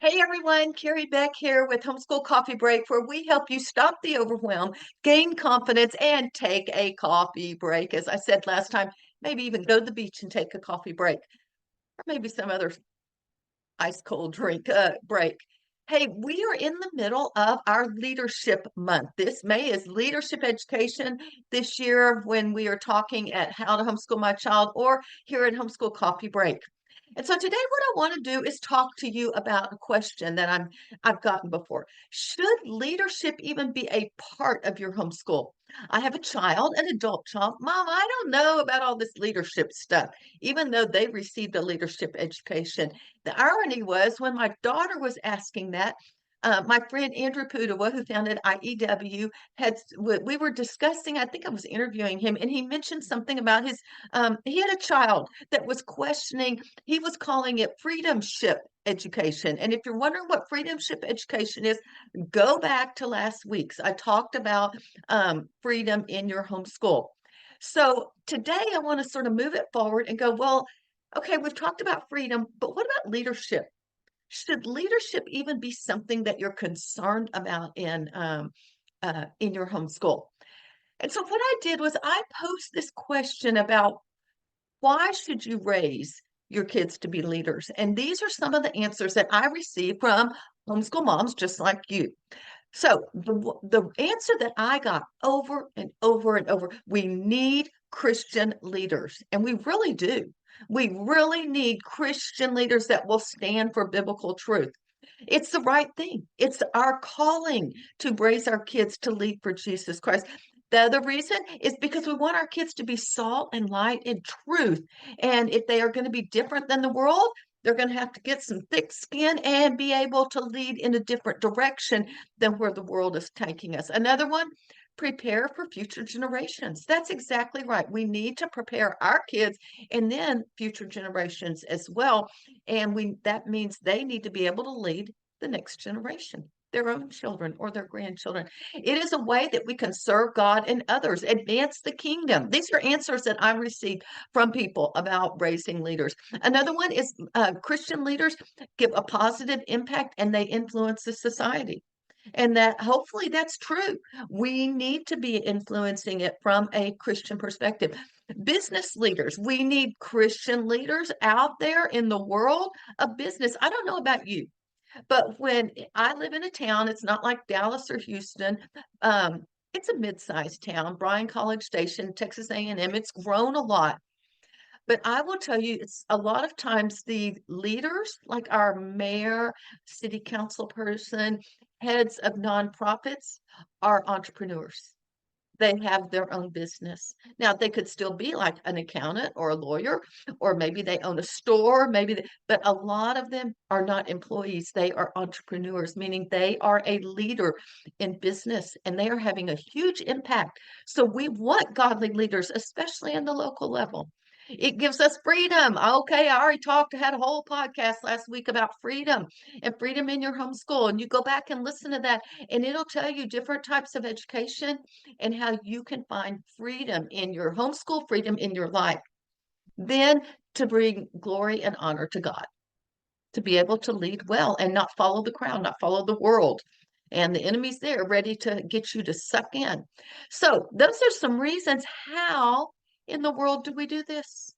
Hey everyone, Carrie Beck here with Homeschool Coffee Break, where we help you stop the overwhelm, gain confidence, and take a coffee break. As I said last time, maybe even go to the beach and take a coffee break, or maybe some other ice cold drink break. Hey, we are in the middle of our leadership month. This May is leadership education this year when we are talking at How to Homeschool My Child or here at Homeschool Coffee Break. And so today what I want to do is talk to you about a question that I've gotten before. Should leadership even be a part of your homeschool? I have a child, an adult child. Mom, I don't know about all this leadership stuff, even though they received a leadership education. The irony was when my daughter was asking that, my friend Andrew Pudawa, who founded IEW, we were discussing, I think I was interviewing him, and he mentioned something about he had a child that was questioning, he was calling it freedomship education. And if you're wondering what freedomship education is, go back to last week's. I talked about freedom in your homeschool. So today I want to sort of move it forward and go, well, okay, we've talked about freedom, but what about leadership? Should leadership even be something that you're concerned about in your homeschool? And so what I did was I posed this question about why should you raise your kids to be leaders? And these are some of the answers that I received from homeschool moms just like you. So the answer that I got over and over and over, we need Christian leaders, and we really do. We really need Christian leaders that will stand for biblical truth. It's the right thing. It's our calling to raise our kids to lead for Jesus Christ. The other reason is because we want our kids to be salt and light and truth. And if they are going to be different than the world, they're going to have to get some thick skin and be able to lead in a different direction than where the world is taking us. Another one, prepare for future generations. That's exactly right. We need to prepare our kids and then future generations as well. And that means they need to be able to lead the next generation, their own children or their grandchildren. It is a way that we can serve God and others, advance the kingdom. These are answers that I received from people about raising leaders. Another one is Christian leaders give a positive impact and they influence the society. And that hopefully that's true. We need to be influencing it from a Christian perspective. Business leaders, we need Christian leaders out there in the world of business. I don't know about you, but when I live in a town, it's not like Dallas or Houston. It's a mid-sized town, Bryan College Station, Texas A&M. It's grown a lot. But I will tell you, it's a lot of times the leaders, like our mayor, city council person, heads of nonprofits, are entrepreneurs. They have their own business. Now, they could still be like an accountant or a lawyer, or maybe they own a store, but a lot of them are not employees. They are entrepreneurs, meaning they are a leader in business and they are having a huge impact. So we want godly leaders, especially in the local level. It gives us freedom. Okay, I already had a whole podcast last week about freedom and freedom in your homeschool. And you go back and listen to that, and it'll tell you different types of education and how you can find freedom in your homeschool, freedom in your life. Then to bring glory and honor to God, to be able to lead well and not follow the crowd, not follow the world. And the enemy's there ready to get you to suck in. So those are some reasons. How in the world do we do this?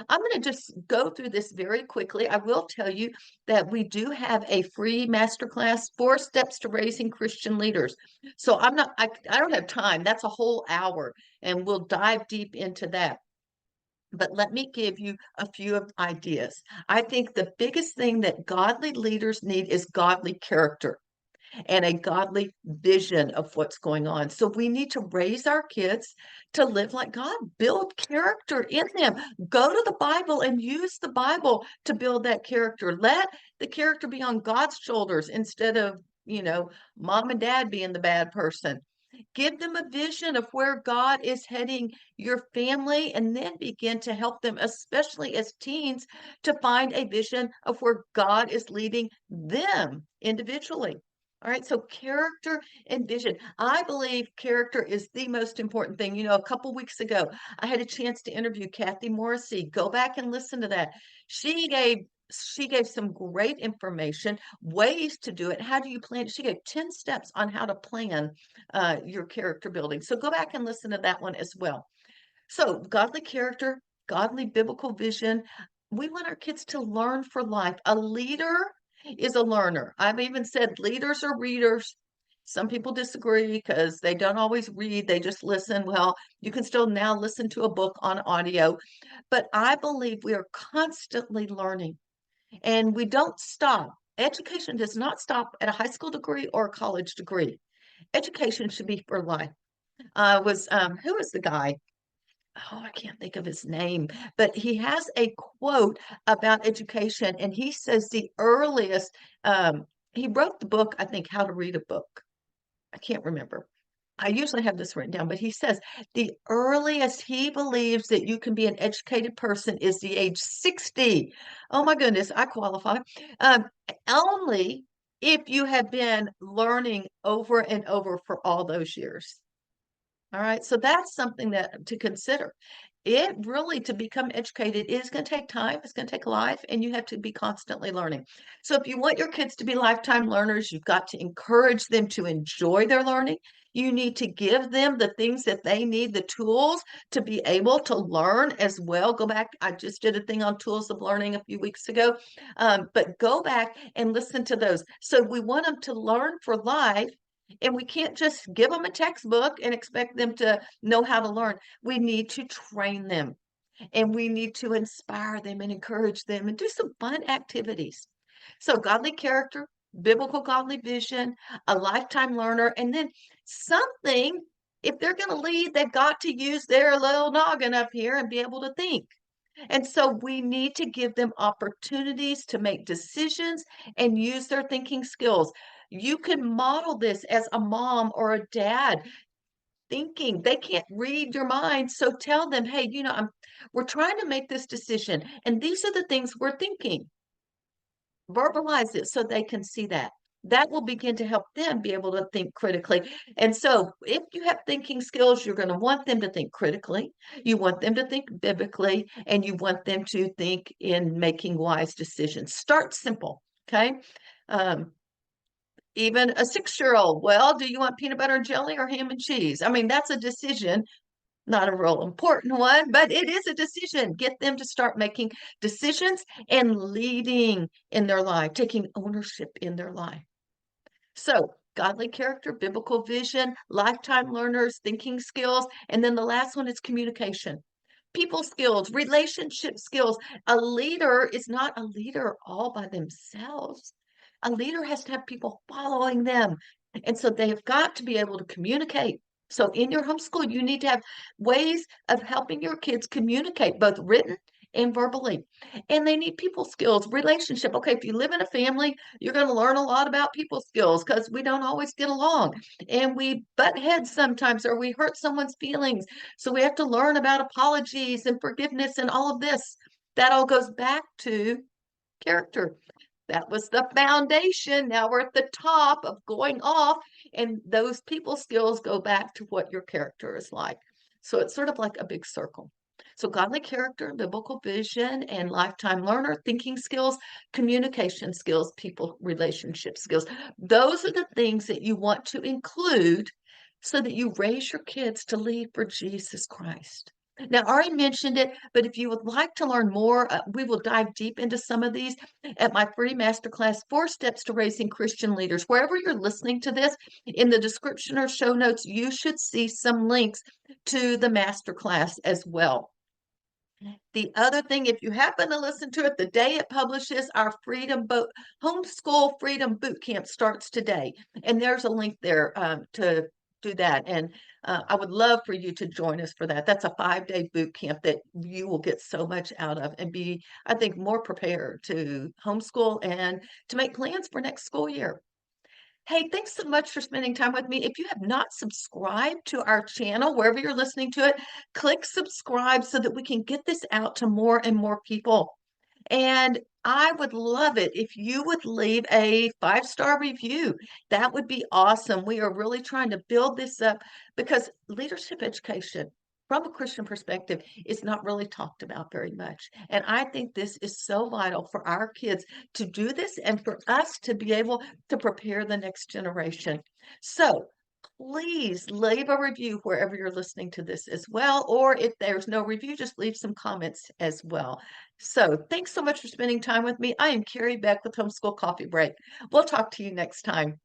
I'm going to just go through this very quickly. I will tell you that we do have a free masterclass, 4 steps to raising Christian leaders. So I don't have time. That's a whole hour, and we'll dive deep into that. But let me give you a few of ideas. I think the biggest thing that godly leaders need is godly character and a godly vision of what's going on. So we need to raise our kids to live like God, build character in them. Go to the Bible and use the Bible to build that character. Let the character be on God's shoulders instead of, mom and dad being the bad person. Give them a vision of where God is heading your family, and then begin to help them, especially as teens, to find a vision of where God is leading them individually. All right, so character and vision. I believe character is the most important thing. A couple weeks ago, I had a chance to interview Kathy Morrissey. Go back and listen to that. She gave She gave some great information, ways to do it. How do you plan? She gave 10 steps on how to plan your character building. So go back and listen to that one as well. So, godly character, godly biblical vision. We want our kids to learn for life. A leader is a learner. I've even said leaders are readers. Some people disagree because they don't always read, they just listen. Well, you can still now listen to a book on audio, but I believe we are constantly learning and we don't stop. Education does not stop at a high school degree or a college degree. Education should be for life. Was Who was the guy? Oh, I can't think of his name, but he has a quote about education, and he says the earliest, he wrote the book, I think, How to Read a Book. I can't remember. I usually have this written down, but he says the earliest he believes that you can be an educated person is the age 60. Oh my goodness, I qualify. Um, Only if you have been learning over and over for all those years. All right, so that's something that to consider. It really, to become educated, is going to take time, it's going to take life, and you have to be constantly learning. So if you want your kids to be lifetime learners, you've got to encourage them to enjoy their learning. You need to give them the things that they need, the tools to be able to learn as well. Go back, I just did a thing on tools of learning a few weeks ago, but go back and listen to those. So we want them to learn for life, and we can't just give them a textbook and expect them to know how to learn. We need to train them and we need to inspire them and encourage them and do some fun activities. So, godly character, biblical godly vision, a lifetime learner, and then something, if they're going to lead, they've got to use their little noggin up here and be able to think. And so we need to give them opportunities to make decisions and use their thinking skills. You can model this as a mom or a dad thinking. They can't read your mind. So tell them, hey, we're trying to make this decision, and these are the things we're thinking. Verbalize it so they can see that. That will begin to help them be able to think critically. And so, if you have thinking skills, you're going to want them to think critically. You want them to think biblically, and you want them to think in making wise decisions. Start simple, okay? Um, Even a 6-year-old, well, do you want peanut butter and jelly or ham and cheese? I mean, that's a decision, not a real important one, but it is a decision. Get them to start making decisions and leading in their life, taking ownership in their life. So, godly character, biblical vision, lifetime learners, thinking skills, and then the last one is communication. People skills, relationship skills. A leader is not a leader all by themselves. A leader has to have people following them. And so they have got to be able to communicate. So in your homeschool, you need to have ways of helping your kids communicate, both written and verbally. And they need people skills, relationship. Okay, if you live in a family, you're going to learn a lot about people skills because we don't always get along and we butt heads sometimes or we hurt someone's feelings. So we have to learn about apologies and forgiveness and all of this. That all goes back to character. That was the foundation. Now we're at the top of going off, and those people skills go back to what your character is like. So it's sort of like a big circle. So godly character, biblical vision, and lifetime learner, thinking skills, communication skills, people relationship skills. Those are the things that you want to include so that you raise your kids to lead for Jesus Christ. Now, I already mentioned it, but if you would like to learn more, we will dive deep into some of these at my free masterclass, 4 Steps to Raising Christian Leaders. Wherever you're listening to this, in the description or show notes, you should see some links to the masterclass as well. The other thing, if you happen to listen to it the day it publishes, our Homeschool Freedom Bootcamp starts today. And there's a link there to do that. And I would love for you to join us for that. That's a 5-day boot camp that you will get so much out of and be, I think, more prepared to homeschool and to make plans for next school year. Hey, thanks so much for spending time with me. If you have not subscribed to our channel, wherever you're listening to it, click subscribe so that we can get this out to more and more people. And I would love it if you would leave a 5-star review. That would be awesome. We are really trying to build this up because leadership education from a Christian perspective, is not really talked about very much. And I think this is so vital for our kids to do this and for us to be able to prepare the next generation. So please leave a review wherever you're listening to this as well. Or if there's no review, just leave some comments as well. So thanks so much for spending time with me. I am Carrie Beck with Homeschool Coffee Break. We'll talk to you next time.